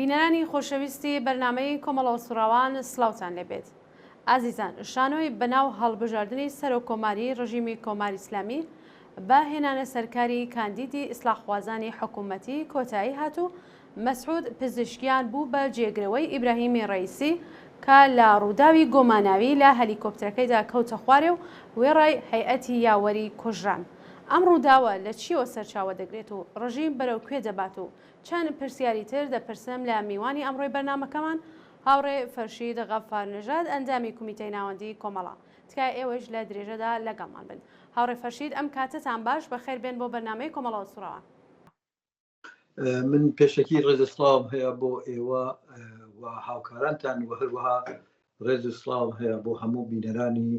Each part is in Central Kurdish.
بینەرانی خۆشەویستی بەرنامەی کۆمەڵە سوڕاوان سلااوان لێبێت. ئازیزان شانۆی بەناو هەڵبژاردننی سەر و کۆماری ڕژیمی کۆماری ئیسلامی بە هێنانە سەرکاری کاندیدی ئیسلاحخوازانی حکوومەتی کۆتایی هاتوو مەسعود پزیشکیان بوو بە جێگرەوەی ئیبراهیمی ڕئیسی کە لە ڕووداوی گۆماناوی لە هەلیکۆپتەرەکەیدا کەوتە خوارێ و وێڕای هەیئەتی یاوەری کوژران. ئەم ڕووداوە لە چیەوە سەرچاوە دەگرێت و ڕژیم بەرەو کوێ دەبات و چەند پرسیاری تر دەپرسم لە میوانی ئەمڕۆی بەرنامەکەمان هاوڕێ فەرشید غەفارنژاد ئەندامی کومیتەی ناوەندی کۆمەڵە. تکای ئێوەش لە درێژەدا لەگەڵمان بن. هاوڕێ فەرشید ئەم کاتتان باش بەخێر بێن بۆ بەرنامەی کۆمەڵە سوڕاوان. من پێشەکی ڕێزسڵاو هەیە بۆ ئێوە و هاوکارانتان و هەروەها ڕێزسڵاو هەیە بۆ هەموو بینەرانی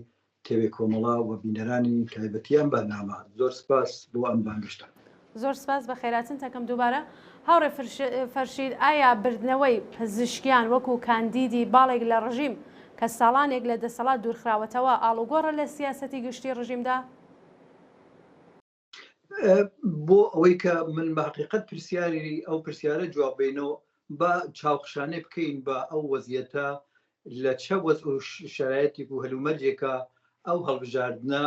تێوێ کۆمەڵا و بینەرانی تایبەتیان بەرنامە. زۆر سپاس بۆ ئەم بانگشتان. زۆر سپاس بە خێراتن تەکەم دووبارە. هاوڕێ فەرشید ئایا بردنەوەی پزیشکیان وەکو کاندیدی باڵێک لە ڕژیم کە ساڵانێک لە دەسەڵات دوورخراوەتەوە ئاڵوگۆڕە لە سیاسەتی گشتی ڕژیمدا؟ بۆ ئەوەی کە من بە حقیقەت پرسیاری ئەو پرسیارە جواببینەوە بە چاوخشانێ بکەین بە ئەو وەزیەتە لە چە وەز و شرایەتێک و هەلومەرجێکە ئەو هەڵبژاردنە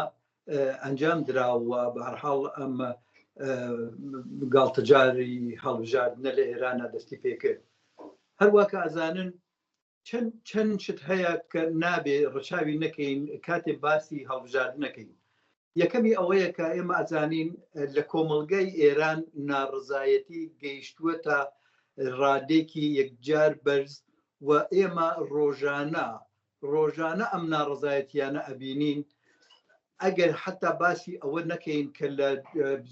ئەنجام دراوە بە هەرحاڵ ئەم گاڵتەجاری هەڵبژاردنە لە ئێرانە دەستی پێکرد. هەروە کە ئەزانن چەند شت هەیە کە نابێ ڕەچاوی نەکەین کاتێ باسی هەڵبژاردن نەکەین. یەکەمی ئەوەیە کە ئێمە ئەزانین لە کۆمەڵگەی ئێران ناڕزایەتی گەیشتووەتە ڕادێکی یەکجار بەرز و ئێمە ڕۆژانە ئەم ناڕزایەتیانە ئەبینین. ئەگەر حتا باسی ئەوە نەکەین کە لە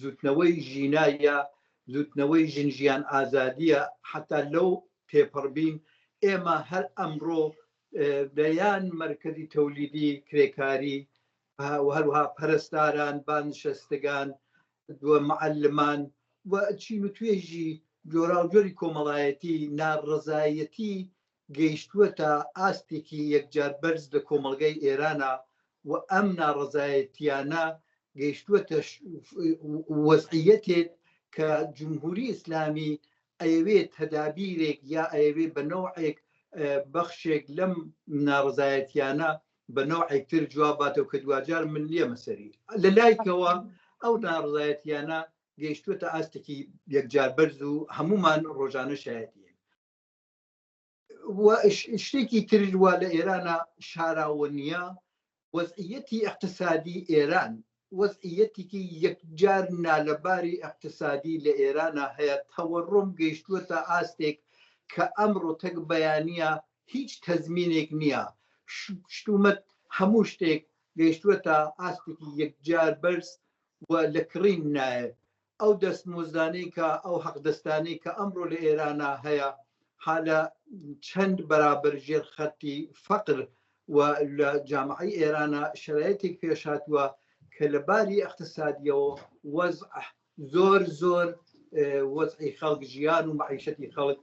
زوتنەوەی ژینایە زوتنەوەی ژنجیان ئازادیە حتا لەو تێپەڕبین ئێمە هەر ئەمڕۆ دەیان مرکزی تەولیدی کرێکاری و هەروها پەرستاران بانشەستگان دووە معەلمان و چین و توێژی جۆراوجۆری کۆمەڵایەتی ناڕزایەتی گەیشتووەتە ئاستێکی یەکجار بەرز لە کۆمەڵگەی ئێرانە و ئەم ناڕزایەتیانە گەیشتووەتە وەزعیەتێک کە جمهوری ئیسلامی ئەیەوێت تەدابیرێک یا ئەیەوێت بە نەوعێک بەخشێک لەم ناڕزایەتیانە بە نەوعێکتر جواباتەوە کە دوجار من لێمە سەری لە لایکەوە ئەو ناڕزایەتیانە گەیشتووەتە ئاستێکی یەکجار بەرز و هەمومان ڕۆژانە شایەتین. شتێکی تروا لە ئێرانە شاراوە نییە وەزعیەتی اقتصادی ئێران وەزعیەتێکی یەکجار نالەباری اقتصادی لە ئێرانە هەیە تەوەڕۆم گەیشتووەتە ئاستێک کە ئەمڕۆ تەک بەیانیە هیچ تەزمینێک نییە. شتومەت هەموو شتێک گەیشتووەتە ئاستێکی یەکجار بەرز و لە کڕین نایە. ئەو دەستمۆزدانەی کە ئەو حەقدەستانەی کە ئەمڕۆ لە ئێرانە هەیە حالە چەند بەرابەر ژێر خەتی فەقر و لە جامعەی ئێرانە شرایەتێک پێشاتووە کە لە باری اقتصادیەوە وەزع زۆر وەزعی خەڵک ژیان و معیشەتی خەڵک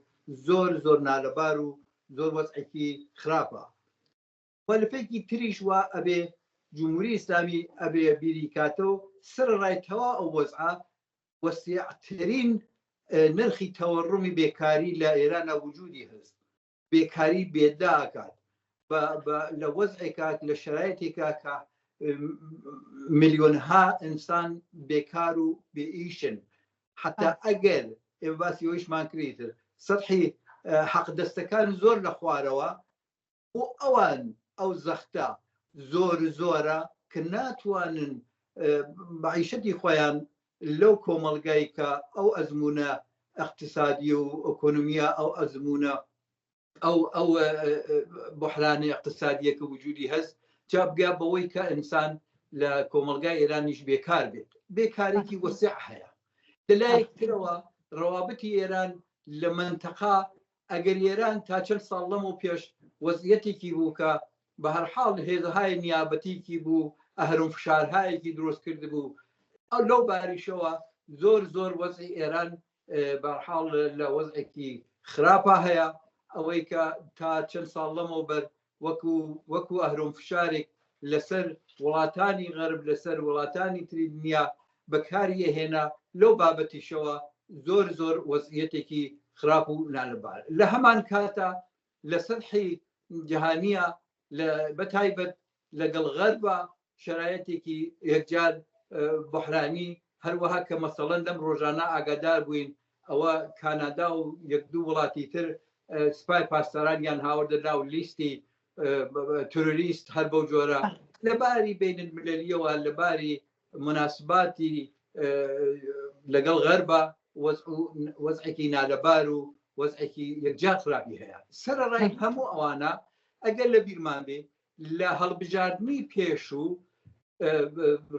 زۆر نالەبار و زۆر وەزعێکی خراپە. وەلفێکی تریش وە ئەبێ جمهوری ئیسلامی ئەبێ بیری کاتەوە سەرڕایتەوە ئەو وەزعە وەسیعترین نرخی تەوەڕمی بێکاری لە ئێرانە وجودی هەست. بێکاری بێداکات لە وەزعێکات لە شرایەتێکا کە ملیۆنها ئینسان بێکار و بێئیشن. حتا ئەگەر ئێواسی ئەویشمان کردیتر سەرحی حەقدەستەکان زۆر لە خوارەوە و ئەوان ئەو زەختە زۆرە کە ناتوانن معیشەتی خۆیان لەو کۆمەڵگای کە ئەو ئەزمونە اقتصادی و ئۆکۆنۆمیە ئەو ئەزمونە ئەو بحرانی اقتصادیە کە وجودی هەست جابگا بەوەی کە ئینسان لە کۆمەڵگای ئێرانیش بێکار بێت. بێکارێکی وەسیع هەیە. لەلایەکترەوە ڕەوابەتی ئێران لە منتەقا ئەگەر ئێران تا چەند ساڵ لەمەوە پێش وەزعیەتێکی بوو کە بە هەرحاڵ هێزەهای نیابەتیکی بوو ئەهرم فشارهایەکی دروست کرد بوو لەو باریشەوە زۆر وەزعی ئێران بەرحاڵ لە وەزعێکی خراپە هەیە. ئەوەی کە تا چەند ساڵ لەمەوە بەر وەکو ئەهرم فشارێک لەسەر وڵاتانی غەرب لەسەر وڵاتانی تری دنیا بەکاریە هێنا. لەو بابەتیشەوە زۆر وەزعیەتێکی خراپ و نالەبار لە هەمان کاتە لە سەدحی جیهانیە بەتایبەت لەگەڵ غەربە شرایەتێکی یەکجار بحرانی هەروەها کە مەسەڵەن لەم ڕۆژانە ئاگادار بووین ئەوە کانادا و یەک دوو وڵاتی تر سپای پاسدارانیان هاوردەدا و لیستی تۆریست هەر بەو جۆرە لەباری بینالملەلیەوە لەباری مناسباتی لەگەڵ غەربە وەزعێکی نالەبار و وەزعێکی یەکجار خراپی هەیە سەرەڕای هەموو ئەوانە ئەگەر لە بیرمان بێ لە هەڵبژاردننی پێش و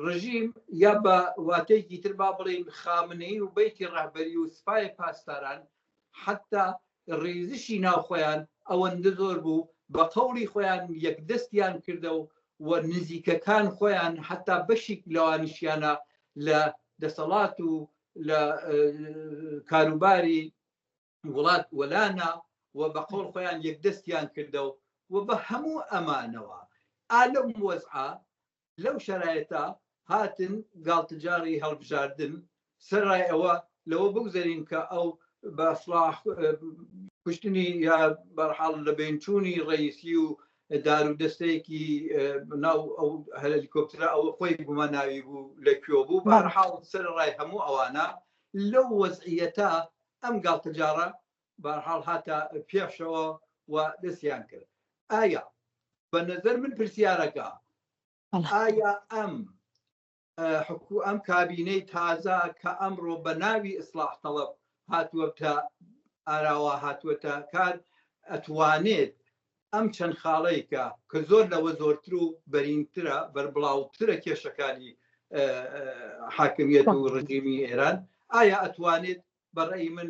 ڕژیم یا بە واتەیەکی تر با بڵێن خامنەی و بەیتی ڕاهبەری و سپای پاسداران حتا ڕێزشی ناوخۆیان ئەوەندە زۆر بوو بە قەوڵی خۆیان یەکدەستیان کردە و نزیکەکان خۆیان حتا بەشێک لەوانیشیانە لە دەسەڵات و لە کاروباری وڵات وەلانە و بە قەوڵ خۆیان یەکدەستیان کردە و بە هەموو ئەمانەوە ئالەم وەزعە لەو شرایەتە هاتن گاڵتەجاری هەڵبژاردن سەرای ئەوە لەوە بگوزەرین کە ئەو بە ئەسلاح کوشتنی یا بەرحاڵ لە بینچوونی ڕئیسی و دار و دەستەیەکی ناو ئەو هەلیکۆپترە ئەوە خۆی گوماناوی بوو لەکوێ بوو بەرحاڵ سەرڕای هەموو ئەوانە لەو وەزعیەتە ئەم گاڵتەجارە بەرحاڵ هاتە پێشەوە و دەستیان کرد ئایا بە نەزەر من پرسیارەکە ئایا ئەم کابینەی تازە کە ئەمڕۆ بە ناوی ئیسلاح تەڵەب هاتووەتە ئاراوە هاتووەتە کار ئەتوانێت ئەم چەند خاڵەیەکە کە زۆر لەوە زۆرتر و بەرینترە بەربڵاوترە کێشەکانی حاکمیەت و ڕژیمی ئێران ئایا ئەتوانێت بەڕێی من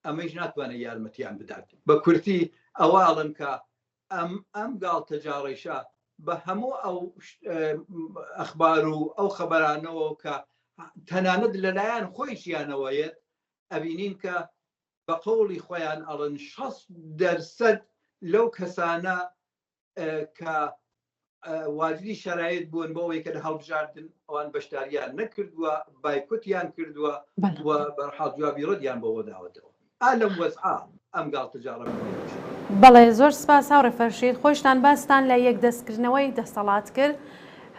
ئەمەش ناتوانێت یارمەتیان بدات بە کورتی ئەواڵم کە ئەم گاڵتەجاڕیشە بە هەموو ئەو ئەخبار و ئەو خەبەرانەوە کە تەنانەت لەلایەن خۆیشیانەوەیەت ئەبینین کە بە قەوڵی خۆیان ئەڵن 60% لەو کەسانە کە واجدی شرایط بوون بۆ ئەوەی کە لە هەڵبژاردن ئەوان بەشداریان نەکردووە بایکوتیان کردووە و بەرحاڵ جوابی ڕۆدیان بۆەوە داوەتەوە ئالەم وەزعا ئەم گاڵتەجاڕە بەڵێ زۆر سپاس هاوڕێ فەرشید خۆشتان باستان لە یەک دەستکردنەوەی دەسەڵات کرد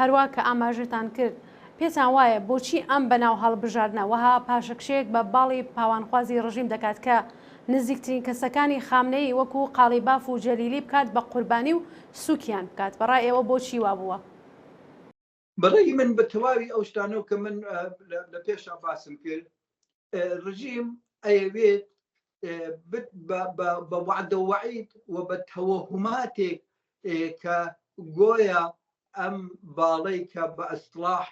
هەروە کە ئاماژتان کرد پێتان وایە بۆچی ئەم بەناو هەڵبژاردنەوەها پاشەکشەیەک بە باڵی پاوانخوازی ڕژیم دەکات کە نزیکترین کەسەکانی خامنەی وەکو قاڵیباف و جەلیلی بکات بە قوربانی و سووکیان بکات بەڕای ئێوە بۆچی وا بووە بەڕێی من بە تەواوی ئەو شتانەوە کە من لە پێشا باسم کرد ڕژیم ئەیەوێت بە وعدە و وعید و بە تەوەهوماتێک کە گۆیە ئەم باڵەی کە بە ئەسلاح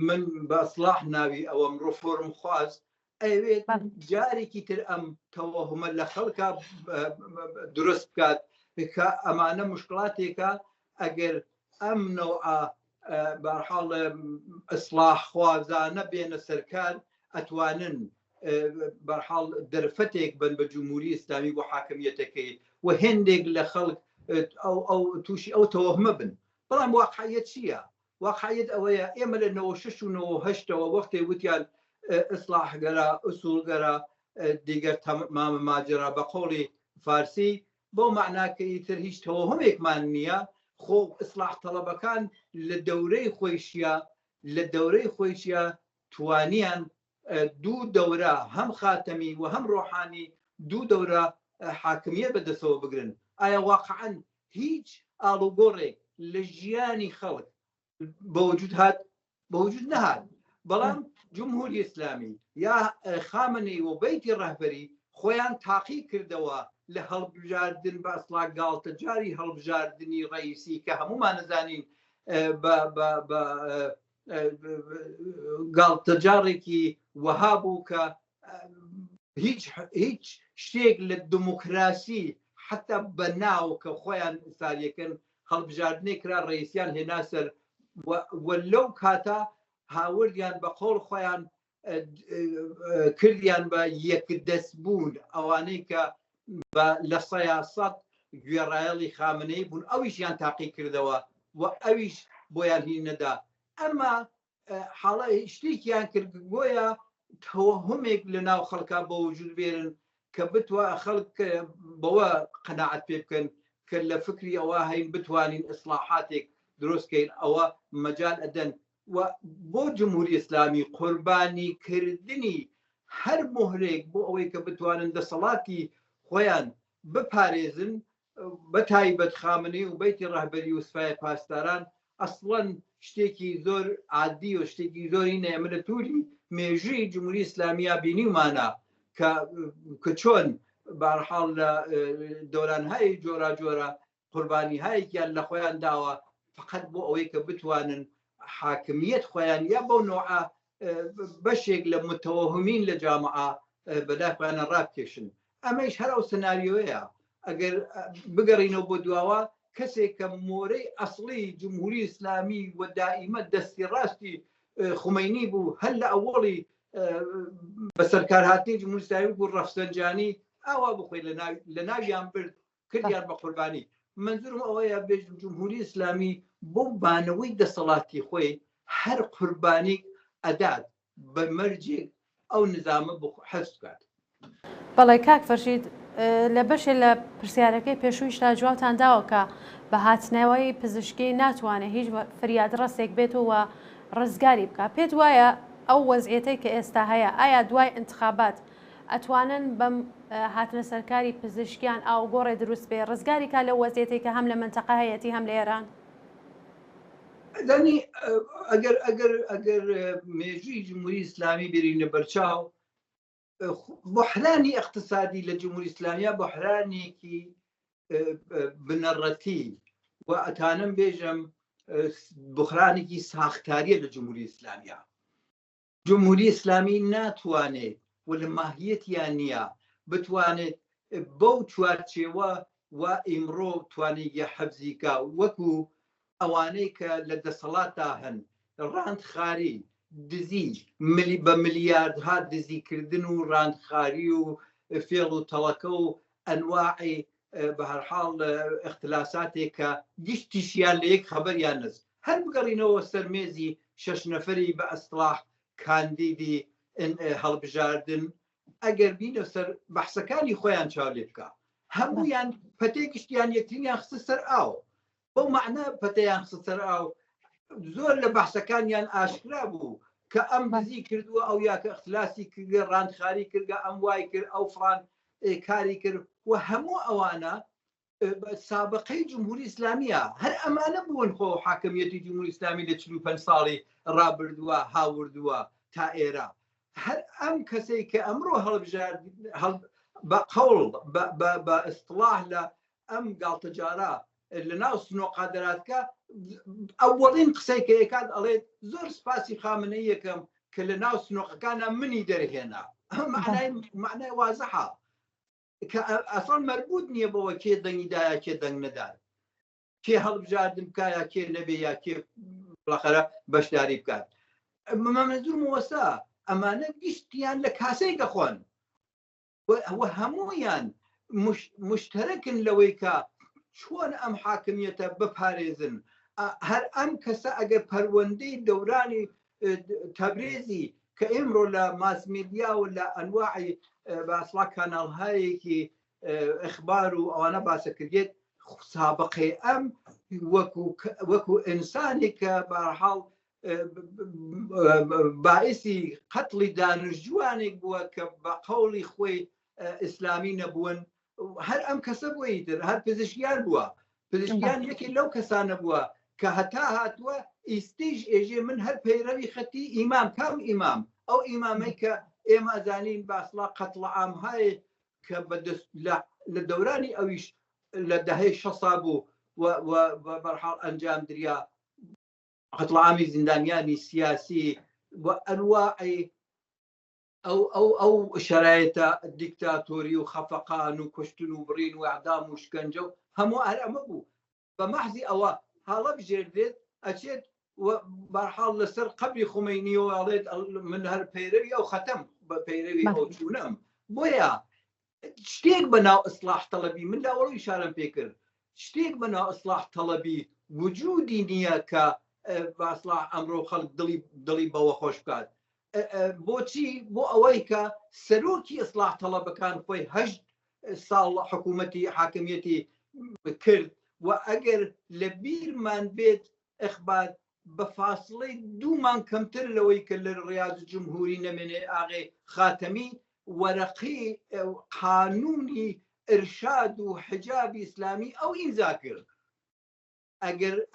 من بە ئەسلاح ناوی ئەوەم ڕفۆرم خواست ئەوێت جارێکی تر ئەم تەوەهمە لە خەڵکە دروست بکات کە ئەمانە مشکلاتێکە ئەگەر ئەم نەوعە بەرحاڵ ئەسلاح خوازانە بێنە سەرکار ئەتوانن بەرحاڵ دەرفەتێک بن بە جمهوری ئیسلامی بۆ حاکمیەتەکەی و هێندێک لە خەڵک ئەو تووشی ئەو تەوەهمە بن بەڵام واقعیەت چییە؟ واقعیت ئەوەیە ئێمە لە 96 و 98ەوە وەختێ وتیان ئیسلاحگەرە ئوسوڵگەرە دیگەر تەمامە ماجرا بە قەوڵی فارسی بۆ معناکە ئیتر هیچ تەوەهمێکمان نییە خۆ ئیسلاح تەڵەبەکان لە دەورەی خۆیشیە توانیان دوو دەورە هەم خاتەمی و هەم ڕۆحانی دوو دەورە حاکمیە بەدەستەوە بگرن ئایا واقعەن هیچ ئاڵوگۆڕێک لە ژیانی خەڵک بەوجود نەهات بەڵام جمهوری ئیسلامی یا خامنەی و بەیتی ڕەهبەری خۆیان تاقی کردەوە لە هەڵبژاردن بە ئەسڵا گاڵتەجاری هەڵبژاردننی ڕئیسی کە هەمومان نەزانین گاڵتەجارێکی وەها بوو کە هیچ شتێک لە دموکراسی حتا بەناو کە خۆیان ساریەکەن هەڵبژاردنەی کرا ڕئیسیان هێنا سەر لەو کاتە هاوردیان بە قۆڵ خۆیان کردیان بە یەکدەستبوون ئەوانەی کە لە سەیاسەت گوێڕایەڵی خامنەی بوون ئەویشیان تاقی کردەوە و ئەویش بۆیان هی نەدا ئەمما حاڵە شتێکیان کرد گۆیە تەوەهمێک لە ناو خەڵکا بە وجود بێرن کە بتوە خەڵک بەوە قەناعەت پێ بکەن کە لە فکری ئەوە هەین بتوانین ئیسلاحاتێک دروستکەین ئەوە مەجال ئەدەن و بۆ جمهوری ئیسلامی قوربانی کردنی هەر مهرێک بۆ ئەوەی کە بتوانن دەسەڵاتی خۆیان بپارێزن بە تایبەت خامنەی و بەیتی ڕەهبەری و سوپای پاسداران ئەسڵەن شتێکی زۆر عادی و شتێکی زۆری نەیە. من لە تووری مێژووی جمهوری ئیسلامیە بینیمانە کە چۆن بەهەرحاڵ لە دەورانهایی جۆرا جۆرە قوربانیهایەکیان لە خۆیان داوە فقط بۆ ئەوەی کە بتوانن حاکمیت خۆیان یا بەو نوعە بەشێک لە متەوەهمین لە جامعە بەلای خۆیانە ڕابکێشن. ئەمەش هەر ئەو سناریۆیە ئەگەر بگەڕینەوە بۆ دواوە کەسێک کە مۆرەی ئەسڵی جمهوری ئیسلامی و دائیمە دەستی ڕاستی خومەینی بوو هەر لە ئەوڵی بەسەرکارهاتنی جمهوری ئیسلامی بوو ڕەفسەنجانی ئاوا بخۆی لە ناویان برد کردیان بە قوربانی. منزورم ئەوەیە بێژم جمهوری ئیسلامی بۆ بانەوەی دەسەڵاتی خۆی هەر قوربانێک ئەدات بە مەرجێک ئەو نظامە حەفز بکات. بەڵێ کاک فەرشید لە بەشێ لە پرسیارەکەی پێشوویشتا جوابتان داوە کە بە هاتنەوەی پزیشکی ناتوانێت هیچ فریاد ڕستێک بێتەوە ڕزگاری بکە. پێت وایە ئەو وەزعیەتەی کە ئێستا هەیە ئایا دوای انتخابات ئەتوانن بەم هاتنە سەرکاری پزیشکیان ئاو گۆڕێ دروست بێ ڕزگاری کا لە وەزعیەتێک کە هەم لە منتەقە هەیەتی هەم لە ئێران؟ دەنی ئەگەر مێژووی جمهوری ئیسلامی بێرینە بەرچاو بحرانی اقتصادی لە جمهوری ئیسلامیە بحرانێکی بنەڕەتی و ئەتانم بێژم بحرانێکی ساختاریە لە جمهوری ئیسلامیە. جمهوری ئیسلامی ناتوانێت و لە ماهیەتیان نییە بتوانێت بەو چوارچێوە و ئیمڕۆ توانێتە حەبزیکە وەکو ئەوانەی کە لە دەسەڵاتدا هەن ڕاندخاری دزی بە ملیاردها دزیکردن و ڕاندخاری و فێڵ و تەڵەکە و ئەنواعی بە هەرحاڵ اختلاساتێک کە گشتیشیان لە یەک خەبەریان نست هەر بگەڕینەوە سەرمێزی 6 نەفەری بە ئەسڵاح کاندیدی هەڵبژاردن ئەگەر بینە سەر بەحسەکانی خۆیان چاو لێ بکە هەموویان پەتێکشتیان یەکترینیان خستە سەر ئاو بەو معنە پەتەیان خستە سەر ئاو زۆر لە بەحسەکانیان ئاشکرا بوو کە ئەم بزی کردووە ئەو یاکە اختلاسی کردە ڕاندخاری کردگە ئەم وای کرد ئەو فڵان کاری کرد و هەموو ئەوانە سابقەی جمهوری ئیسلامیە هەر ئەمانە بوون خۆ حاکمیەتی جمهوری ئیسلامی لە 45 ساڵی ڕابردووە هاوردووە تا ئێرە هەر ئەم کەسەی کە ئەمڕۆ هەڵبژار بە قەوڵ بە ئیستلاح لە ئەم گاڵتەجارە لە ناو سنۆقا دەراتکە ئەوەڵین قسەی کە یەکات ئەڵێت زۆر سپاسی خامنەی یەکەم کە لە ناو سنۆقەکانە منی دەرهێنا معنای وازەحە کە ئەسڵ مەربوط نییە بەوە کێ دەنگیدایە کێ دەنگ نەدار کێ هەڵبژاردن بکایە کێ نەبێ یا کێ بڵاخەرە بەشداری بکات مەمەزور وەسا ئەمانە گشتیان لە کاسەی دەخۆن و هەموویان مشتەرەکن لەوەی کە چۆن ئەم حاکمیەتە بپارێزن هەر ئەم کەسە ئەگەر پەروەندەی دەورانی تەبرێزی کە ئێمڕۆ لە ماسمێدیا و لە ئەنواعی بەسڵا کاناڵهایەکی ئەخبار و ئەوانە باسەکردێت سابقەی ئەم وەکو ئینسانێک کە بەهەرحاڵ باعثی قەتڵی دانیشتجووانێک بووە کە بە قەوڵی خۆی ئیسلامی نەبوون هەر ئەم کەسە بووی تر هەر پزیشکیان بووە پزیشکیان یەکی لەو کەسانە بووە کە هەتا هاتووە ئیستیژ ئێژێ من هەر پەیڕەوی خەتی ئیمام کام ئیمام ئەو ئیمامەی کە ئێمە ئەزانین باسڵا قەتڵ عامهایە کە لە دەورانی ئەویش لە دەهەی 6 بوو و بەرحاڵ ئەنجام دریا قەتڵ عامی زیندانیانی سیاسی و ئەنواعی ئەو شرایطە دیکتاتۆری و خەفەقان و کوشتن و بڕین و ئەعدام و شکنجە و هەموو هەر ئەمە بوو بە مەحزی ئەوە هەڵە بژێردێت ئەچێت بەرحاڵ لەسەر قەبری خومەینیەوە ئەڵێت من هەر پەیرەوی ئەو خەتەم بە پەیرەوی ئەو چوونەم بۆیە شتێک بەناو ئیسلاح تەڵەبی من لاوەڵ ئیشارەم پێ کرد شتێک بەناو ئیسلاح تەڵەبی وجودی نییە کە بە ئیسلاح ئەمڕۆ خەڵک دڵی بەوە خۆش بکات بۆچی بۆ ئەوەی کە سەرۆکی ئیسلاح تەڵەبەکان خۆی 8 ساڵ حکوومەتی حاکمیەتی کرد و ئەگەر لە بیرمان بێت ئەخبار بە فاصلەی 2 مانگ کەمتر لەوەی کە لە ڕیاض جمهوری نەمێنێ ئاغێ خاتەمی وەرەقی قانونی ئرشاد و حجابی ئیسلامی ئەو ئیمزا کرد.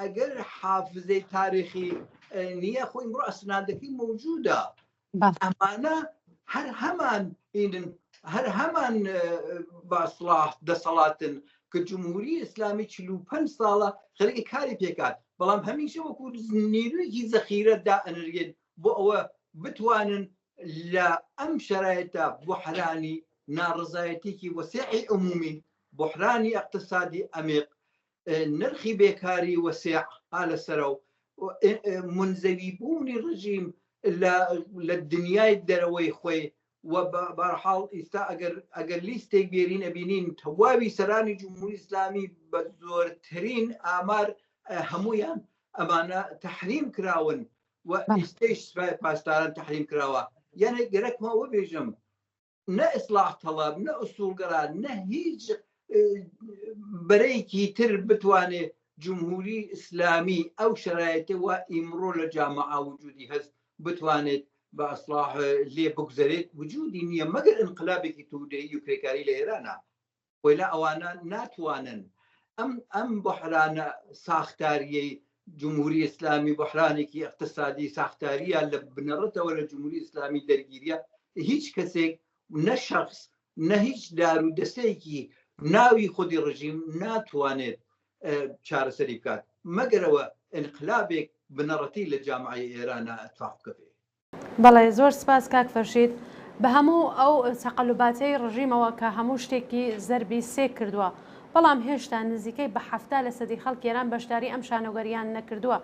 ئەگەر حافزەی تاریخی نییە خۆی ئمڕۆ ئەسنادەکەی موجودە. ئەمانە هەر هەمان باسڵاح دەسەڵاتن کە جمهوری ئیسلامی 45 ساڵە خەریکە کاری پێکات، بەڵام هەمیشە وەکو نیرویەکی زەخیرە دائەنرێن بۆ ئەوە بتوانن لە ئەم شەرایطە بوحرانی ناڕزایەتێکی وەسیعی عمومی، بوحرانی اقتصادی ئەمیق، نرخی بێکاری وەسیع لەسەرە و منزەویبوونی ڕژیم لە دنیای دەرەوەی خۆی و بەرحاڵ ئێستا ئەگەر لیستێک بێرین ئەبینین تەواوی سەرانی جمهوری ئیسلامی بە زۆرترین ئامار هەمویان ئەمانە تەحریم کراون و ئێستاش پاسداران تەحریم کراوە. یانە گەرەکمەوە بێژم نە ئیسلاح تەڵەب، نە ئوسوڵگەرا، نە هیچ بەرەیەکی تر بتوانێت جمهوری ئیسلامی ئەو شەرایەتە و ئیمڕۆ لە جامعە وجودی هەست بتوانێت بە ئەسلاح لێ بگوزارێت وجودی نییە مەگەر انقلابێکی تودەیی و کرێکاری لە ئێرانە. وەلا ئەوانە ناتوانن ئەم بحرانە ساختاریەی جمهوری ئیسلامی بحرانێکی اقتصادی ساختاریە لە بنەڕەتەوە لە جمهوری ئیسلامی دەرگیریە هیچ کەسێک نە شەخص نە هیچ دار و دەستەیەکی ناوی خودی ڕژیم ناتوانێت چارەسەری بکات مەگەرەوە انقلابێک بنەڕەتی لە جامعەی ئێرانە ئەتفاق بکەوێت. بەڵێ زۆر سپاس کاک فەرشید بە هەموو ئەو تەقەلوباتەی ڕژیمەوە کە هەموو شتێکی زەربی سێ کردووە، بەڵام هێشتا نزیکەی بە 70% خەڵکی ئێران بەشداری ئەم شانۆگەریان نەکردووە.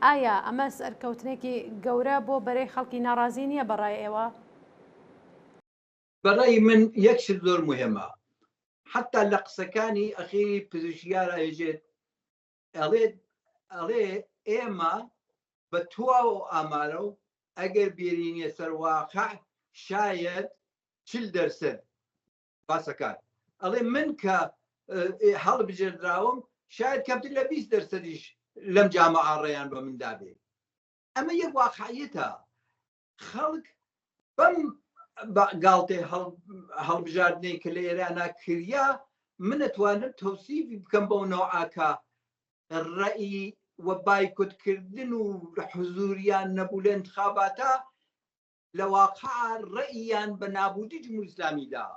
ئایا ئەمە سەرکەوتنێکی گەورە بۆ بەرەی خەڵکی ناڕازی نییە بەڕای ئێوە؟ بەڕای من یەکشت زۆر مهمە. حتا لە قسەکانی ئەخیری پزیشکیارە هێژێت ئەڵێ ئێمە بە تواو و ئامارە و ئەگەر بێرینیە سەرواقع شاید 40% باسەکان. ئەڵێ من کە هەڵبژێردراوم شاید کەمتر لە 20%یش لەم جامعە ڕێیان بە مندا بێ. ئەمە یەک واقعیەتە. خەڵک بەم گاڵتێ هەڵبژاردنەی کە لە ئێرانە کردیا من ئەتوانم تەوسیفی بکەم بەو نەوعاکە ڕەئی و بایکوتکردن و حزوریان نەبوو لە انتخاباتە لە واقع ڕەئیان بە نابودی جمهوری ئیسلامیدا.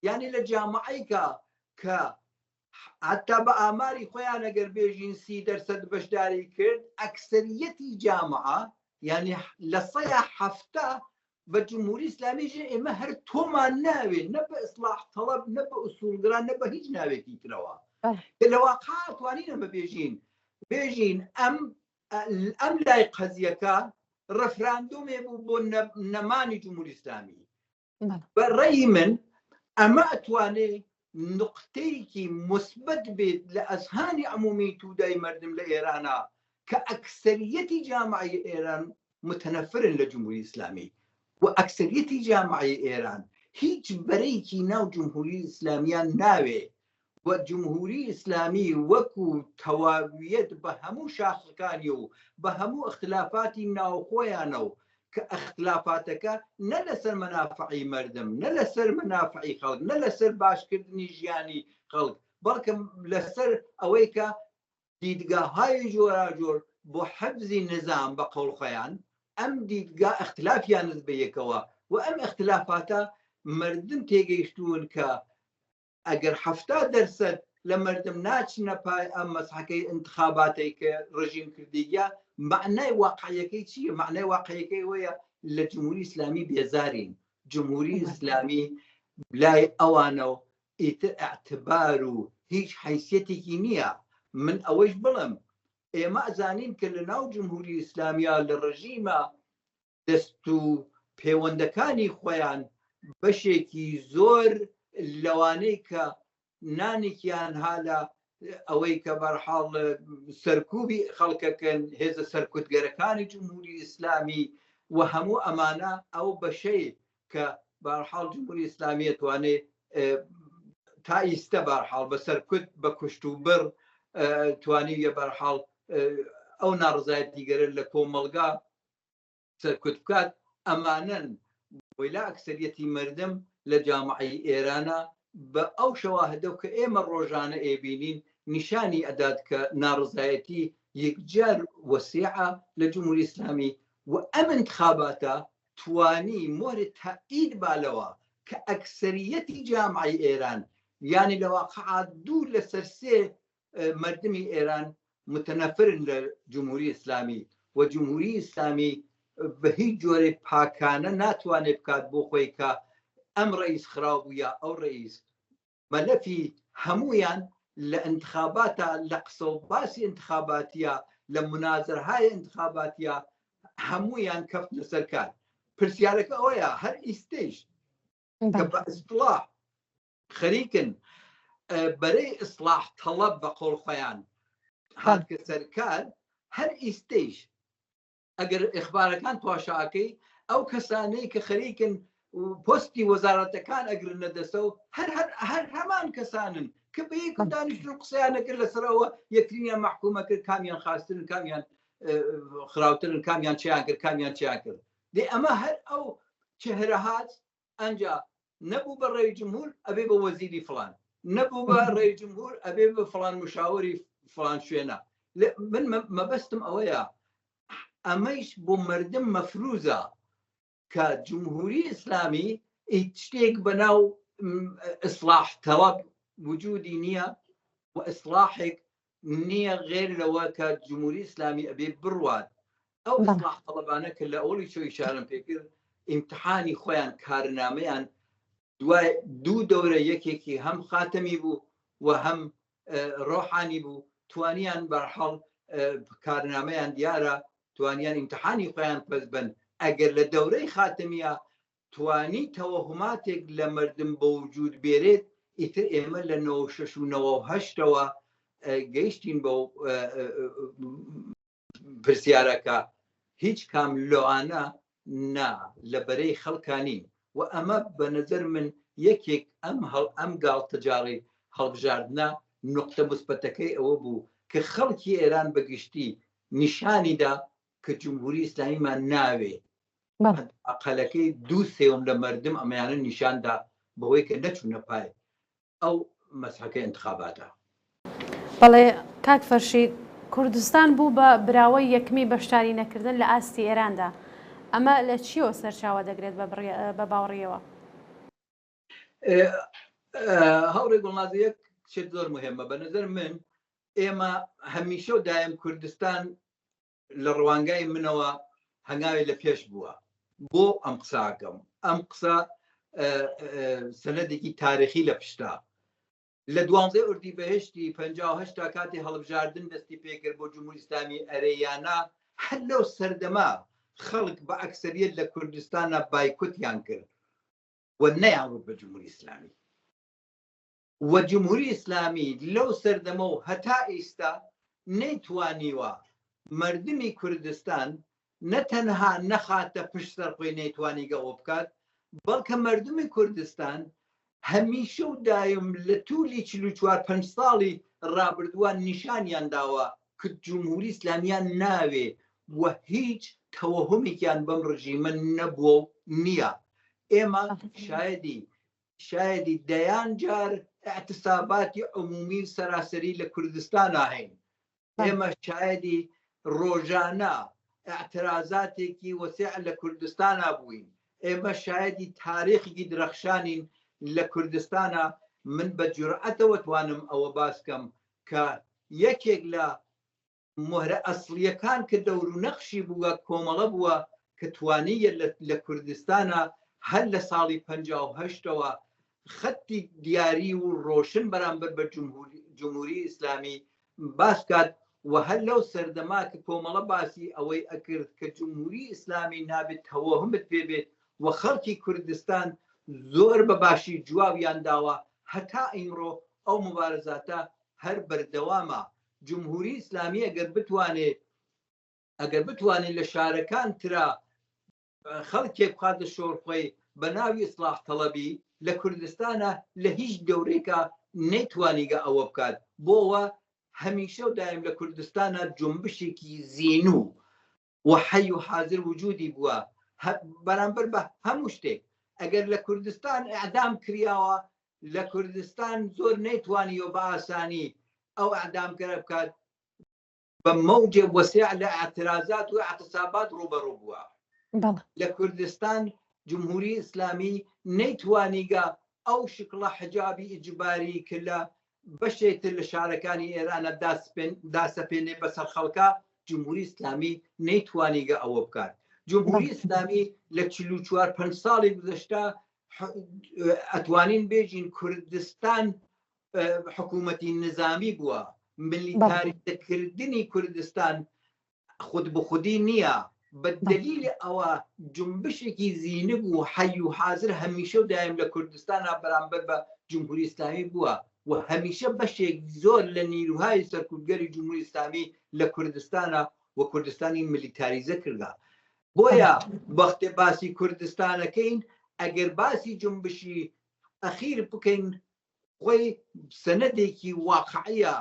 یعنی لە جامعەیەکە کە حتا بە ئاماری خۆیان ئەگەر بێژین 30% بەشداری کرد ئەکسەریەتی جامعە یعنی لە 170 بە جمهوری ئیسلامیژە ئێمە هەر تۆمان ناوێن نە بە ئیسلاح تەڵەب نە بە ئوسوڵگران نە بە هیچ ناوێکی ترەوە. لە واقع توانین ئەمە بێژین ئەم لای قەزیەکە ڕەفراندۆمێ بوو بۆ نەمانی جمهوری ئیسلامی. بە ڕێی من ئەمە ئەتوانێت نقطەیەکی مثبت بێت لە ئەزهانی عمومی تودای مردم لە ئێرانە کە ئەکسەریەتی جامعەی ئێران متەنەفرن لە جمهوری ئیسلامی و ئەکسەریەتی جامعەی ئێران هیچ بەرەیەکی ناو جمهوری ئیسلامیان ناوێ و جمهوری ئیسلامی وەکو تەواویەت بە هەموو شاخەکانی و بە هەموو اختلافاتی ناوخۆیانە و کە اختلافاتەکە نە لەسەر مەنافعی مردم نە لەسەر مەنافعی خەڵک نە لەسەر باشکردنی ژیانی خەڵک بەڵکە لەسەر ئەوەی کە دیدگاهای جۆراجۆر بۆ حەفزی نظام بە قەوڵخۆیان ئەم دیدگا اختلافیان بە یەکەوە و ئەم اختلافاتە مردم تێگەیشتون کە ئەگەر 70% لە مردم ناچنە پای ئەم مەسحەکەی انتخاباتی کە ڕژیم کردیە معنای واقعیەکەی چییە؟ معنای واقعیەکەی وەیە لە جمهوری ئیسلامی بێزارین. جمهوری ئیسلامی لای ئەوانە و ئیتر ئەعتبار و هیچ حیثیەتێکی نییە. من ئەوەش بڵم ئێمە ئەزانین کە لە ناو جمهوری ئیسلامیە لە ڕژیمە دەست و پەیوەندەکانی خۆیان بەشێکی زۆر لەوانەی کە نانێکیان هالە ئەوەی کە بەرحاڵ سەرکوبی خەڵکەکەن هێزە سەرکوتگەرەکانی جمهوری ئیسلامی وهموو ئەمانە ئەو بەشەی کە بەرحاڵ جمهوری ئیسلامی توانێ تا ئیستە بەرحاڵ بەسەر کورد بە کوشت و بڕ توانی بەرحاڵ ئەو ناڕزایەتی گەرە لە کۆمەڵگا سەرکوت بکات ئەمانن ویلا ئەکسەریەتی مردم لە جامعی ئێرانە بە ئەو شەواهدە کە ئێمە ڕۆژانە ئێبینین نیشانی ئەدات کە ناڕزایەتی یەکجار وەسیعە لە جمهوری ئیسلامی و ئەم انتخاباتە توانی مۆری تائید بالەوە کە ئەکسەریەتی جامعی ئێران یعنی لە واقعا دوو لەسەر سێ مردمی ئێران متنەفرن لە جمهوری ئیسلامی و جمهوری ئیسلامی بە هیچ جۆرە پاکانە ناتوانێت بکات بۆ خۆی کە ئەم ڕئیس خراپ بوو یا ئەو ڕئیس مەلەفی هەمویان لە انتخاباتە لە قسە و باسی انتخاباتیە لە منازرهای انتخاباتیە هەمویان کەفت لەسەر کار پرسیارەکە ئەوەیە هەر ئیستێش کە بە ئیسلاح خەریکن بەرەی ئیسلاح تەڵەب بە قۆڵ خۆیان هاتکە سەرکار هەر ئیستێش ئەگەر ئیخبارەکان پاشاکەی ئەو کەسانەی کە خەریکن پۆستی وەزارەتەکان ئەگرنە دەسە و هەر هەمان کەسانن کە بە یەک دانیشتن قسەیانەکرد لەسەرەوە یەکترینیان محکومە کرد کامیان خاستن کامیان خراوترن کامیان چیان کرد کامیان چیان کرد دێ ئەمە هەر ئەو چهرە هات ئەنجا نەبوو بە ڕێی جمهور ئەبێ بە وەزیری فڵان نەبوو بە ڕێی جمهور ئەبێ بە فڵان مشاوری فڵان شوێنە من مەبەستم ئەوەیە ئەمەیش بۆ مردم مەفروزە کە جمهوری ئیسلامی هیچ شتێک بەناو ئیسلاح تەڵەب وجودی نییە و ئیسلاحێک نییە غێر لەوە کە جمهوری ئیسلامی ئەبێ بڕوات ئەو ئیسلاح تەڵەبانە کە لە ئەوڵی چۆی شارم پێکرد ئیمتحانی خۆیان کارنامەیان دوای دوو دەورە یەکێکی هەم خاتەمی بوو و هەم ڕۆحانی بوو توانیان بەرحەڵ کارنامەیان دیارە توانیان ئیمتحانی خۆیان پەس بن ئەگەر لە دەورەی خاتمیە توانی تەوەهماتێک لە مردم بە وجود بێرێت ئیتر ئێمە لە 96 و 98ەوە گەیشتین بە پرسیارەکە هیچ کام لەوانە نا لە بەرەی خەڵکانی و ئەمە بە نەزەر من یەکێک ئەم گاڵتەجاڕی هەڵبژاردنە نقطە مثبەتەکەی ئەوە بوو کە خەڵکی ئێران بەگشتی نیشانیدا کە جمهوری ئیسلامیمان ناوێ ئەقەلەکەی دوو سێوم لە مردم ئەمەیانە نیشاندا بەوەی کە نەچوونە پای ئەو مەسحەکەی انتخاباتە. بەڵێ کاک فەرشید کوردستان بوو بە براوەی یەکمی بەشداری نەکردن لە ئاستی ئێراندا ئەمە لە چیەوە سەرچاوە دەگرێت بە باوەڕیەوە؟ هەوڕێ گوڵناز یەک شت زۆر مهمە بە نەزەر من ئێمە هەمیشە و دایم کوردستان لە ڕوانگای منەوە هەنگاوی لە پێش بووە بۆ ئەم قساکەم ئەم قسە سەنەدێکی تاریخی لە پشتا لە 12 ئوردیبەهشتی 58 کاتی هەڵبژاردن دەستی پێکرد بۆ جمهوری ئیسلامی ئەرەیانە هەر لەو سەردەما خەڵک بە ئەکسەریەت لە کوردستانە بایکوتیان کرد و نەیانڕوت بە جمهوری ئیسلامی و جمهوری ئیسلامی لەو سەردەمە و هەتا ئێستا نەیتوانیوە مردمی کوردستان نەتەنها نەخاتە پشت سەرخۆی نەیتوانی گەوە بکات بەڵکە مردمی کوردستان هەمیشە و دایم لە توولی 44 ساڵی ڕابردووان نیشانیان داوە کە جمهوری ئیسلامیان ناوێ و هیچ تەوەهمێکیان بەم ڕژیمە نەبووە و نییە. ئێمە شایدی دەیان جار اعتساباتی عمومی سەراسەری لە کوردستان هەین ئێمە شایدی ڕۆژانە اعتراضاتێکی وەسیع لە کوردستانە بووین ئێمە شایدی تاریخێکی درەخشانین لە کوردستانە من بە جورئەتەوە توانم ئەوە باسکەم کە یەکێک لە مهرە ئەسڵیەکان کە دەور و نەخشی بووە کۆمەڵە بووە کە توانیە لە کوردستانە هەر لە ساڵی 58ەوە خەتی دیاری و ڕۆشن بەرامبەر بە جمهوری ئیسلامی باسکات و هەر لەو سەردەما کە کۆمەڵە باسی ئەوەی ئەکرد کە جمهوری ئیسلامی نابێت تەوەهمت پێبێت و خەڵکی کوردستان زۆر بە باشی جوابیان داوە هەتا ئیمڕۆ ئەو مبارزاتە هەر بەردەوامە. جمهوری ئیسلامی ئەگەر بتوانێت لە شارەکان ترا خەڵکێک بخاتە شۆڕخۆی بە ناوی ئیسلاح تەڵەبی لە کوردستانە لە هیچ دەورێکە نەیتوانیگە ئەوە بکات بۆەوە هەمیشە و دایم لە کوردستانە جنبشێکی زیینوو و حەی و حاضر وجودی بووە بەرامبەر بە هەموو شتێک ئەگەر لە کوردستان ئەعدام کراوە لە کوردستان زۆر نەیتوانیەوە بە ئاسانی ئەو ئەعدامکەرە بکات بە مەوجێ وەسیع لە ئاعترازات و اعتصابات ڕوبەڕوو بووە لە کوردستان جمهوری ئیسلامی نەیتوانیگە ئەو شکڵە حجابی ئیجباری کە لە بەشێتر لە شارەکانی ئێرانە داسەپێنێ بەسەر خەڵکە جمهوری ئیسلامی نەیتوانیگە ئەوە بکات جمهوری ئیسلامی لە 44 ساڵی گذشتە ئەتوانین بێژین کوردستان حکوومەتی نظامی بووە ملیتاریزەکردنی کوردستان خود بخودی نییە بە دلیل ئەوە جنبشێکی زیینە بوو حەی و حاضر هەمیشە و دایم لە کوردستانە بەرامبەر بە جمهوری ئیسلامی بووە و هەمیشە بەشێک زۆر لە نیروهای سەرکوتگەری جمهوری ئیسلامی لە کوردستانە و کوردستانی ملیتاریزە کردە بۆیە وەختێ باسی کوردستانەکەین ئەگەر باسی جنبشی ئەخیر بکەین خۆی سەنەدێکی واقعیە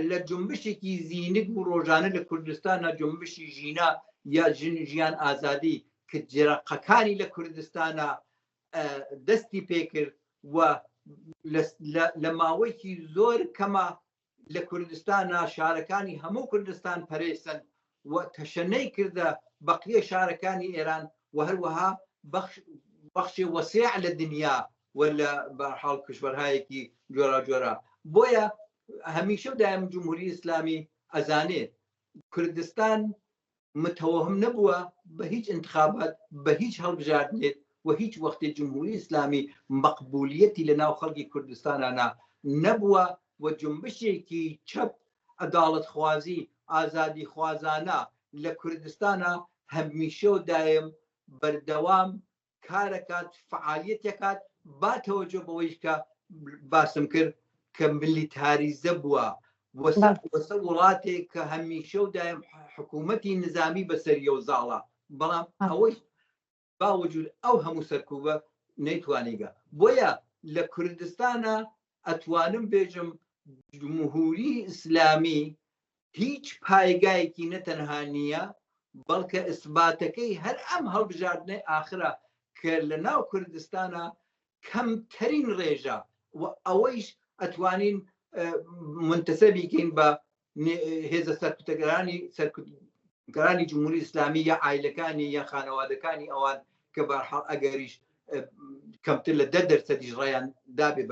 لە جنبشێکی زیینک و ڕۆژانە لە کوردستانە جنبشی ژینە یا ژیان ئازادی کە جێرەقەکانی لە کوردستانە دەستی پێکرد و لە ماوەیەکی زۆر کەمە لە کوردستانە شارەکانی هەموو کوردستان پەرێسن و تەشەنەی کردە بەقیە شارەکانی ئێران و هەروەها بەخشی وەسیع لە دنیا و لە بەرحاڵ کشوەرهایەکی جۆرا جۆرا بۆیە هەمیشە و دایم جمهوری ئیسلامی ئەزانێت کوردستان متەوەهم نەبووە بە هیچ انتخابات بە هیچ هەڵبژاردنێت و هیچ وەختی جمهوری ئیسلامی مەقبولیەتی لە ناو خەڵکی کوردستانانە نەبووە و جنبشێکی چەپ عەداڵەت خوازی ئازادی خوازانە لە کوردستانە هەمیشە و دایم بەردەوام کارەکات فعالیەتێکات با تەوەجۆ بەوەی کە باسم کرد کە ملیتاریزە بووە وەسە وڵاتێک کە هەمیشە و دایم حکوومەتی نظامی بەسەریە و زاڵە بەڵام ئەوەی باوجود ئەو هەموو سەرکوبە نەیتوانیگە بۆیە لە کوردستانە ئەتوانم بێژم جمهوری ئیسلامی هیچ پایگایەکی نەتەنها نییە بەڵکە ئیسباتەکەی هەر ئەم هەڵبژاردنەی ئاخرە کە لە ناو کوردستانە کەمترین ڕێژە و ئەوەیش ئەتوانین منتەسەبی بکەین بە هێزە سەرکردەکانی جمهوری ئیسلامی یا عایلەکانی یا خانەوادەکانی ئەوان کە بەرحاڵ ئەگەریش کەمتر لە 10% ڕێیان دابێ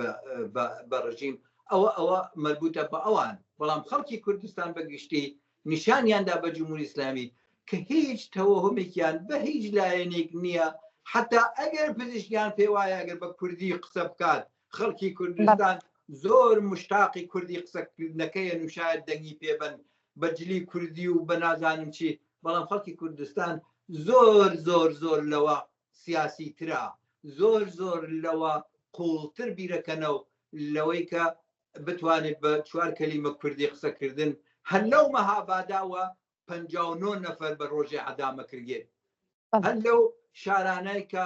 بە ڕژیم ئەوە مربوطە بە ئەوان بەڵام خەڵکی کوردستان بەگشتی نیشانیاندا بە جمهوری ئیسلامی کە هیچ تەوەهمێکیان بە هیچ لایەنێک نییە حتا ئەگەر پزیشکیان پێ وایە ئەگەر بە کوردی قسە بکات خەڵکی کوردستان زۆر مشتاقی کوردی قسەکردنەکەیە نوشایەت دەنگی پێبن بەجلی کوردی و بە نازانم چی بەڵام خەڵکی کوردستان زۆر زۆر زۆر لەوە سیاسی ترا زۆر زۆر لەوە قوڵتر بیرەکەنەوە لەوەی کە بتوانێت بە 4 کەلیمە کوردی قسەکردن هەر لەو مەهاباداوە 59 نەفەر بە ڕۆژێ عەدامە کردێت هەر لەو شارانەی کە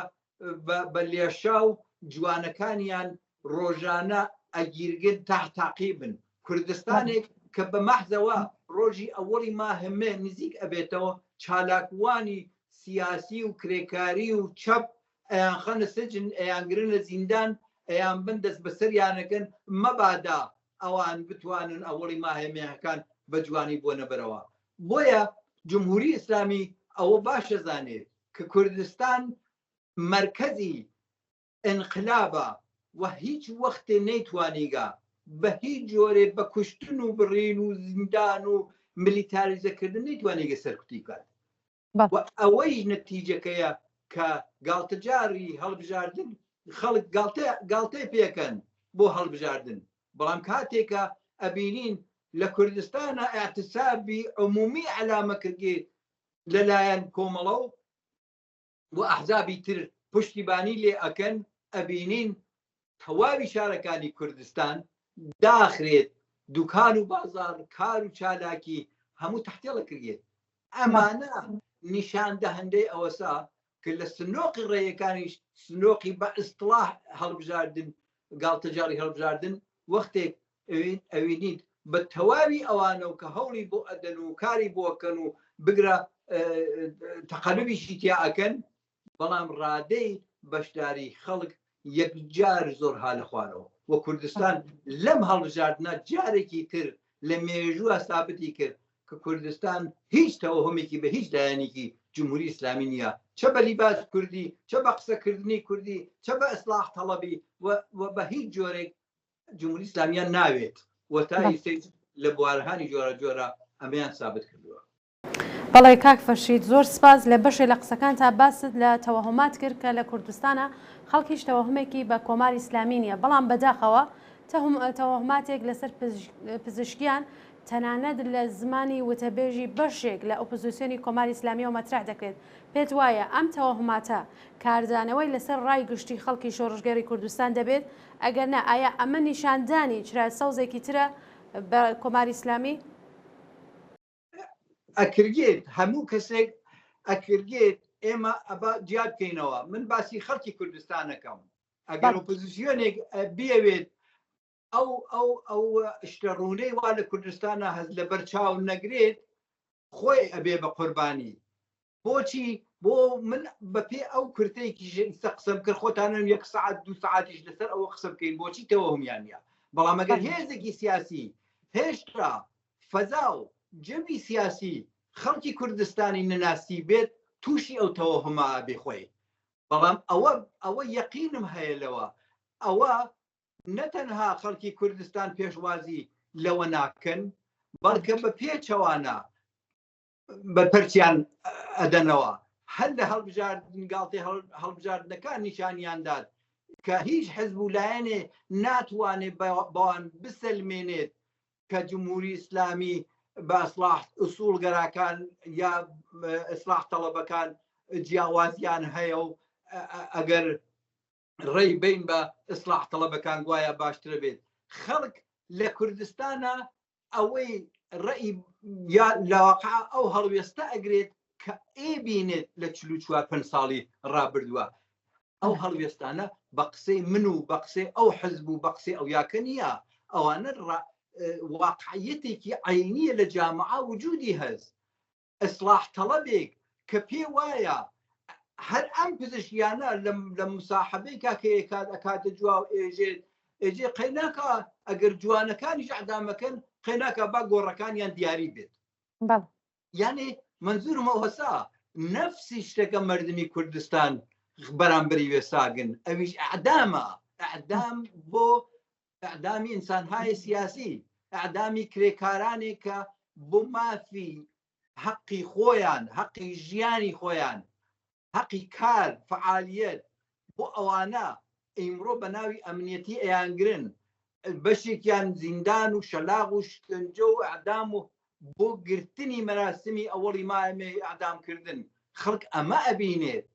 بە لێشا و جوانەکانیان ڕۆژانە ئەگیرگن تاقیبن کوردستانێک کە بە مەحزەوە ڕۆژی ئەوەڵی ماهمێ نزیک ئەبێتەوە چالاکوانی سیاسی و کرێکاری و چەپ ئەیان خەنە سجن ئەیانگرن لە زیندان ئەیان بن دەست بەسەریانەکەن مەبادا ئەوان بتوانن ئەوەڵی ماهێمەکان بە جوانی بۆ نەبەرەوە بۆیە جمهوری ئیسلامی ئەوە باشە زانێت کە کوردستان مرکزی انقلابە و هیچ وەختێ نەیتوانیگە بە هیچ جۆرێ بە کوشتن و بڕین و زیندان و ملیتاریزەکردن نەیتوانیگە سەرکوتی بکات و ئەوەی نەتیجەکەیە کە گاڵتەجاری هەڵبژاردن خەڵک گاڵتەی پێکەن بۆ هەڵبژاردن بەڵام کاتێکە ئەبینین لە کوردستانە ئاعتسابی عمومی عەلامە کردێت لەلایەن کۆمەڵە و ئەحزابی تر پشتیبانی لێ ئەکەن ئەبینین تەواوی شارەکانی کوردستان داخرێت دوکان و بازار کار و چالاکی هەموو تەحتێڵە کردێت ئەمانە نیشان دەهەندەی ئەوەسا کە لە سنۆقی ڕێیەکانی سنۆقی بە ئیستلاح هەڵبژاردن گاڵتەجاری هەڵبژاردن وەختێک ئەوینیت بە تەواوی ئەوانە و کە هەوڵی بۆ ئەدەن و کاری بۆکەن و بگرە تەقەلبیشی تیا ئەکەن بەڵام ڕادەی بەشداری خەڵک یەکجار زۆر ها لە خوارەوە وە کوردستان لەم هەڵبژاردنە جارێکی تر لە مێژووە سابتی کرد کە کوردستان هیچ تەوەهمێکی بە هیچ لایەنێکی جمهوری ئیسلامی نییە چە بە لیباس کوردی چە بە قسەکردنی کوردی چە بە ئیسلاح تەڵەبی و بە هیچ جۆرێک جمهوری ئیسلامیان ناوێت وە تا ئیستا لە بوارهانی جۆرە جۆرە ئەمەیان سابت کردووە. بەڵێ کاک فەرشید زۆر سپاس لە بەشێ لە قسەکان تا باست لە تەوەهمات کرد کە لە کوردستانە خەڵکیش تەوەهمێکی بە کۆماری ئیسلامی نیە بەڵام بەداخەوە تەوەهماتێک لەسەر پزیشکیان تەنانەت لە زمانی وتەبێژی بەشێک لە ئۆپۆزیسیۆنی کۆماری ئیسلامیەوە مەترح دەکرێت پێت وایە ئەم تەوەهماتە کاردانەوەی لەسەر ڕای گشتی خەڵکی شۆڕژگەری کوردستان دەبێت ئەگەر نە ئایا ئەمە نیشاندانی چرا سەوزێکی ترە بە کۆماری ئیسلامی ئەکرگێت هەموو کەسێک ئەکرگێت ئێمە ئەبا جیاد بکەینەوە من باسی خەڵکی کوردستانەکەم ئەگەر ئۆپۆزیسیۆنێک بێوێت ئەو شتە ڕوونەی وا لە کوردستانە هەز لە بەرچاو نەگرێت خۆی ئەبێ بە قوربانی بۆچی بۆ من بەپێ ئەو کورتەیەکی قسەم کرد خۆتانم 1 ساعت 2 ساعتیش لەسەر ئەوە قسە بکەین بۆچی تەوەهمیان نیە بەڵام ئەگەر هێزێکی سیاسی هێشتا فەزا و جەوی سیاسی خەڵکی کوردستانی نەناسی بێت تووشی ئەو تەوەهمە بێ خۆی بەڵام ئەوە یەقینم هەیە لەوە ئەوە نەتەنها خەڵکی کوردستان پێشوازی لەوە ناکەن بەڵکە بە پێچەوانە بە پەرچیان ئەدەنەوە هەر لە هەڵبژاردن گاڵتەی هەڵبژاردنەکان نیشانیان داد کە هیچ حزب و لایەنێ ناتوانێت بەوان بسەلمێنێت کە جمهوری ئیسلامی بە ئیسلاح ئوسوڵگەراکان یا ئیسلاح تەڵەبەکان جیاوازیان هەیە و ئەگەر ڕێی بین بە ئیسلاح تەڵەبەکان گوایە باشترە بێت خەڵک لە کوردستانە ئەوەی ڕێی یا لاواقع ئەو هەڵوێستە ئەگرێت کە ئێبینێت لە 44 ساڵی ڕابردووە ئەو هەڵوێستانە بە قسەی من و بە قسەی ئەو حزب و بە قسەی ئەو یاکە نییە ئەوانە واقعیەتێکی عینیە لە جامعە وجودی هەز ئیسلاح تەڵەبێک کە پێ وایە هەر ئەم پزیشکیانە لە مساحبەی کاکەکاتە جوا و ئێجێ قەیناکە ئەگەر جوانەکانیش ئەعدامەکەن قەیناکە با گۆڕەکانیان دیاری بێت یعنی منزورمە هەسا نەفسی شتەکە مردمی کوردستان بەرامبەری وێساگن ئەویش ئەعدامە ئەعدام بۆ ئەعدامی ئینسانهای سیاسی ئەعدامی کرێکارانێک کە بۆ مافی حەقی خۆیان حەقی ژیانی خۆیان حەقی کار فعالیت بۆ ئەوانە ئیمڕۆ بە ناوی ئەمنیەتی ئەیانگرن بەشێکیان زیندان و شەلاغ و شکنجە و ئەعدام و بۆ گرتنی مەراسمی ئەوەڵی مایمێ ئەعدامکردن خەڵک ئەمە ئەبینێت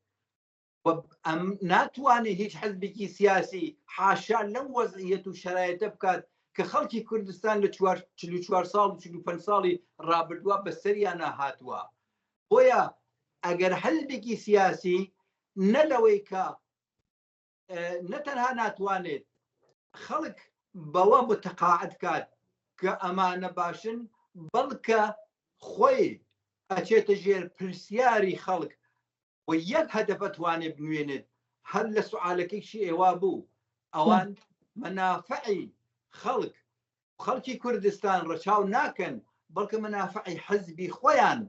ناتوانێت هیچ حزبێکی سیاسی حاشا لەم وەزعیەت و شەرایەتە بکات کە خەڵکی کوردستان لە 44 ساڵ و 45 ساڵی ڕابردووە بەسەریانە هاتووە بۆیە ئەگەر حزبێکی سیاسی نەلەوەی کە نەتەنها ناتوانێت خەڵک بەوە متقاعد کات کە ئەمانە باشن بەڵکە خۆی ئەچێتە ژێر پرسیاری خەڵک و یەک هەدەفە توانێت بنوێنێت هەر لە سوعالەکەیشی ئێوە بوو ئەوان مەنافعی خەڵکی کوردستان ڕەچاو ناکەن بەڵکە مەنافعی حەزبی خۆیان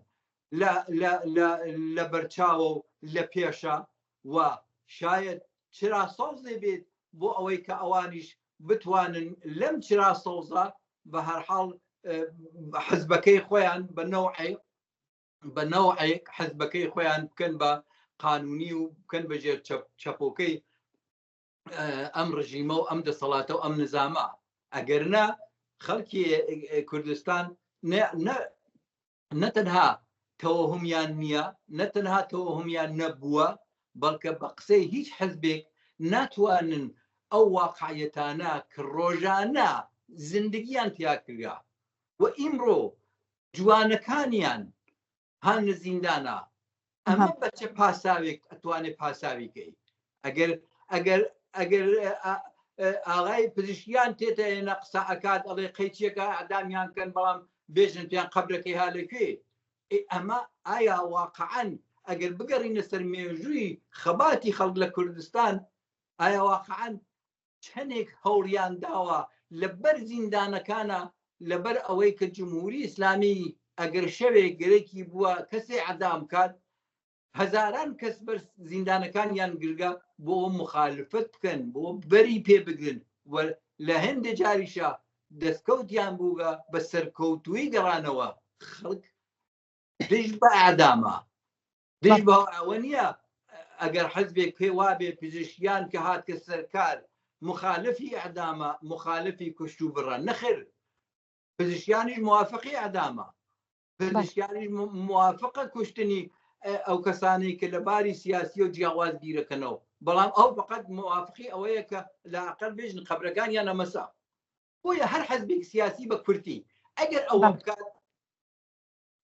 لە بەرچاوە و لە پێشە و شاید چرا سەوزێ بێت بۆ ئەوەی کە ئەوانیش بتوانن لەم چرا سەوزە بە هەرحاڵ حزبەکەی خۆیان بە نەوعێک حزبەکەی خۆیان بکەن بە قانونی و بکەن بەژێر چەپۆکەی ئەم ڕژیمە و ئەم دەسەڵاتە و ئەم نظامە ئەگەرنا خەڵکی کوردستان نەتەنها تەوەهمیان نییە نەتەنها تەوەهمیان نەبووە بەڵکە بە قسەی هیچ حزبێک ناتوانن ئەو واقعیەتانە کە ڕۆژانە زندگیان تیا کریا و ئیمڕۆ جوانەکانیان هان لە زیندانە ئەمە بەچە پاساوێک ئەتوانێت پاساویکەی ئەگەر ئاڵای پزیشکیان تێتەێنە قسە ئەکات ئەڵێ قەیچیەکە ئەدامیان کەن بەڵام بێژن پیان قەبرەکەی هالەکوێ ئەمە ئایا واقعەن ئەگەر بگەڕینە سەر مێژووی خەباتی خەڵک لە کوردستان ئایا واقعەن چەندێک هەوڵیان داوە لەبەر زیندانەکانە لەبەر ئەوەی کە جمهوری ئیسلامی ئەگەر شەوێک گەرەکی بووە کەسێ عەدام کات هەزاران کەس بەر زیندانەکانیان گرگە بۆ مخالفت بکەن بۆ بەری پێ بگرن لە هەندێک جاریشە دەستکەوتیان بووگە بە سەرکەوتووی گەڕانەوە خەڵک دژ بە ئەعدامە دژ بە ئەوە نییە ئەگەر حەزبێک پێ وابێ پزیشکیان کە هاتکە سەرکار مخالفی ئەعدامە مخالفی کوشت و بڕە نەخێر پزیشکیانیش موافقی ئەعدامە پزیشکیانیش موافقە کوشتنی ئەو کەسانی کە لە باری سیاسی و جیاواز بیرەکەنەوە بەڵام ئەو فقط موافقی ئەوەیە کە لاقل بێژن قەبرەکانیان ئەمەسا بۆیە هەر حەزبێک سیاسی بە کورتی ئەگەر ئەوە بکات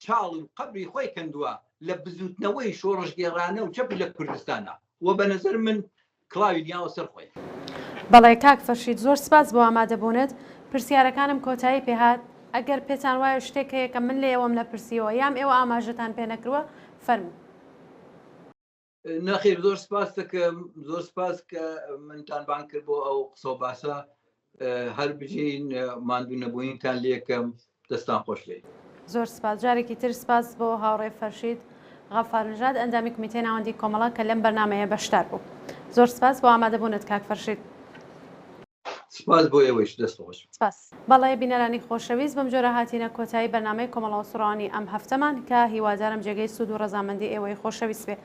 چاڵ و قەبری خۆی کەندووە لە بزوتنەوەی شۆڕش گێڕانە و چەپ لە کوردستانە و بە نەزەر من کڵاوی دیاوە سەر خۆی بەڵێ کاک فەرشید زۆر سپاس بۆ ئامادەبوونت پرسیارەکانم کۆتایی پێهات ئەگەر پێتان وایە شتێک هەیە کە من لێ ئێوەم لە پرسیەوە یام ئێوە ئاماژەتان پێ نەکردووە فەرموو نەخێر زۆر سپاس دەکەم زۆر سپاس کە منتان بان کرد بۆ ئەو قسە و باسە هەر بژین ماندوو نەبووینتان لێکەم دەستان خۆش لێ زۆر سپاس جارێکی تر سپاس بۆ هاوڕێ فەرشید غەفارنژاد ئەندامی کمیتەی ناوەندی کۆمەڵە کە لەم بەرنامەیە بەشدار بوو زۆر سپاس بۆ ئامادەبوونت کاک فەرشید سپاس بۆ ئێوەش دەست خۆش سپاس بەڵێ بینەرانی خۆشەویست بەم جۆرە هاتینە کۆتایی بەرنامەی کۆمەڵە سوڕانی ئەم هەفتەمان کە هیوادارم جێگەی سوود و ڕەزامەندی ئێوەی خۆشەویست بێ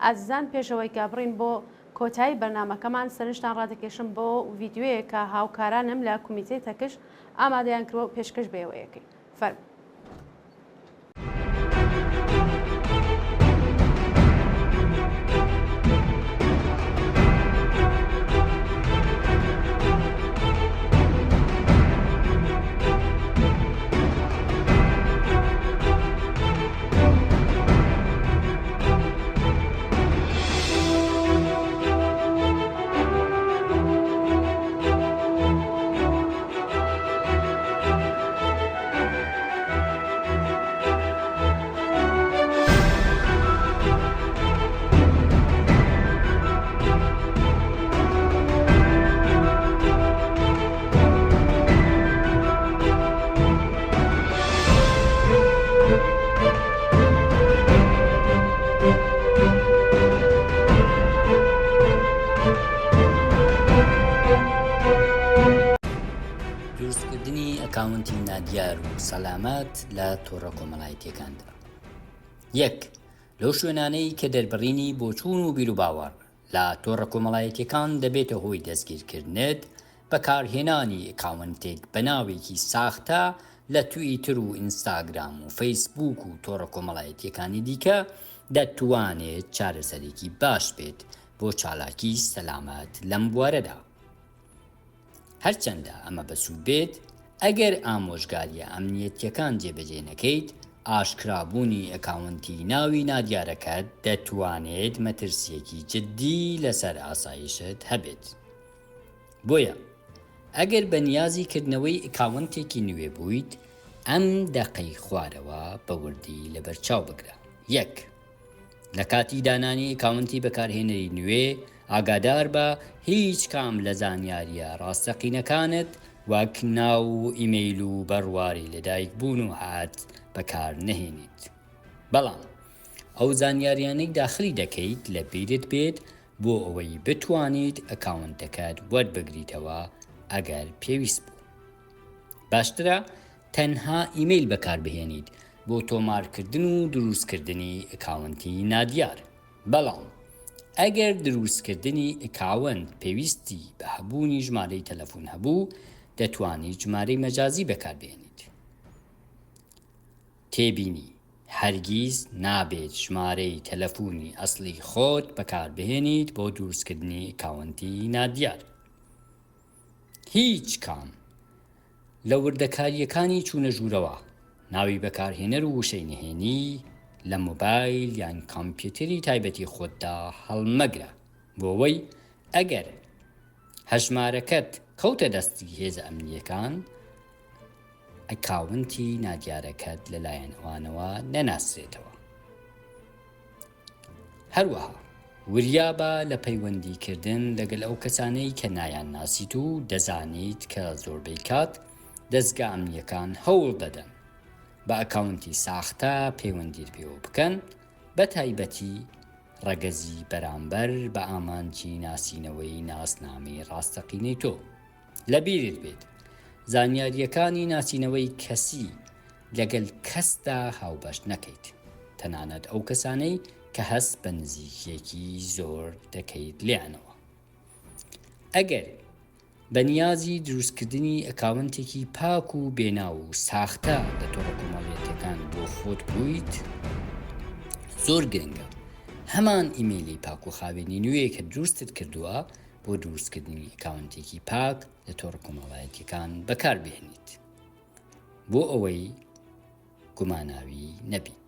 ئازیزان پێشەوەی کە بڕین بۆ کۆتایی بەرنامەکەمان سەرنجتان ڕادەکێشم بۆ ڤیدیۆیە کە هاوکارانم لە کومیتەی تەکش ئامادەیان کردوە و پێشکەش بێەوەیەکەی فەرموو ئەکاونتی نادیار و سەلامەت لە تۆڕە کۆمەڵایەتیەکاندا. یەک لەو شوێنانەی کە دەربڕینی بۆچوون و بیر و باوەڕ لە تۆڕە کۆمەڵایەتیەکان دەبێتە هۆی دەستگیرکردنت بەکارهێنانی ئەکاونتێک بە ناوێکی ساختە لە تویتر و ئینستاگرام و فەیسبووک و تۆڕە کۆمەڵایەتیەکانی دیکە دەتوانێت چارەسەرێکی باش بێت بۆ چالاکی سەلامەت لەم بوارەدا. هەرچەندە ئەمە بەسوود بێت ئەگەر ئامۆژگاریە ئەمنیەتیەکان جێبەجێ نەکەیت ئاشکرابوونی ئەکاونتی ناوی نادیارەکەت دەتوانێت مەترسیەکی جددی لەسەر ئاسایشت هەبێت. بۆیە ئەگەر بە نیازی کردنەوەی ئەکاونتێکی نوێ بوویت ئەم دەقەی خوارەوە بە وردی لەبەرچاو بگرە. یەک لە کاتی دانانی ئەکاونتی بەکارهێنەری نوێ ئاگادار بە هیچ کام لە زانیاریە ڕاستەقینەکانت وەک ناو و ئیمەیل و بەڕواری لەدایک بوون و هات بەکار نەهێنیت. بەڵام ئەو زانیاریانەی داخلی دەکەیت لە بیرت بێت بۆ ئەوەی بتوانیت ئەکاونتەکەت وەربگریتەوە ئەگەر پێویست بوو. باشترە تەنها ئیمەیل بەکاربهێنیت بۆ تۆمارکردن و دروستکردنی ئەکاونتی نادیار. بەڵام ئەگەر دروستکردنی ئەکاونت پێویستی بە هەبوونی ژمارەی تەلەفۆن هەبوو دەتوانیت ژمارەی مەجازی بەکاربهێنیت. تێبینی هەرگیز نابێت ژمارەی تەلەفۆنی ئەسڵی خۆت بەکاربهێنیت بۆ دروستکردنی ئەکاونتی نادیار. هیچ کام لە وردەکاریەکانی چوونە ژوورەوە ناوی بەکارهێنەر و وشەی نهێنی لە مۆبایل یان کۆمپیوتەری تایبەتی خۆتدا هەڵمەگرە بۆەوەی ئەگەر هەژمارەکەت کەوتە دەستی هێزە ئەمنیەکان ئەکاونتی نادیارەکەت لەلایەن ئەوانەوە نەناسرێتەوە. هەروەها وریابە لە پەیوەندیکردن لەگەڵ ئەو کەسانەی کە نایان ناسیت و دەزانیت کە زۆربەی کات دەستگا ئەمنیەکان هەوڵ دەدەن بە ئەکاونتی ساختە پەیوەندیت پێوە بکەن، بە تایبەتی ڕەگەزی بەرامبەر بە ئامانجی ناسینەوەی ناسنامەی ڕاستەقینەی تۆ. لەبیرت بێت زانیاریەکانی ناسینەوەی کەسی لەگەڵ کەسدا هاوبەش نەکەیت، تەنانەت ئەو کەسانەی کە هەست بە نزیکیەکی زۆر دەکەیت لیانەوە. ئەگەر بەنیازی دروستکردنی ئەکاونتێکی پاک و بێناو و ساختە لە تۆڕە کۆمەڵایەتیەکان بۆ خۆت بوویت، زۆر گرنگە هەمان ئیمێلی پاک و خاوێنی نوێی کە دروستت کردووە بۆ دروستکردنی ئەکاونتێکی پاک لە تۆڕە کۆمەڵایەتیەکان بەکاربهێنیت بۆ ئەوەی گوماناوی نەبیت.